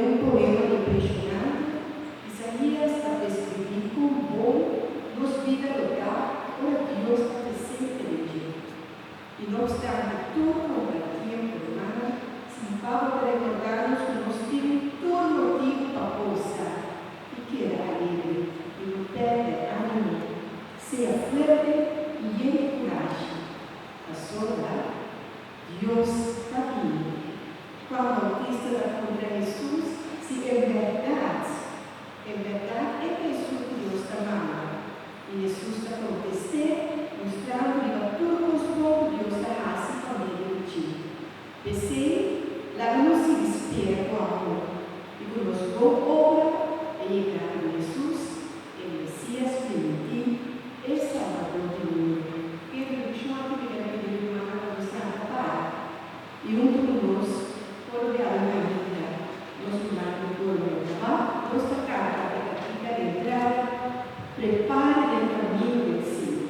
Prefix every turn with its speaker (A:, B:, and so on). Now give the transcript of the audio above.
A: un poema impressionante, Isaías a descrever quão bom nos vida lugar onde Deus está presente em Egito. E não obstante todo o tempo humano, São Paulo para recordarnos que nós temos todo motivo para pousar e que era alegre e não perde ânimo. Seja fuerte e lleno de coragem. A sola, Deus está vindo. Juan Bautista da contra Jesus, se é verdade é que Jesus Deus está amando. E Jesus está acontecendo, mostrando a todos os povos Deus está assim família de ti. Pensei, lá não se espera com amor. E com os boa obra, é chegar com Jesus, o Messias prometido, é Salvador do mundo. E ele deixou a primeira pedir uma água do Santo Pai. E conosco, por realmente, nós vamos por lá, nossa carta para entrar, prepare o caminho de si.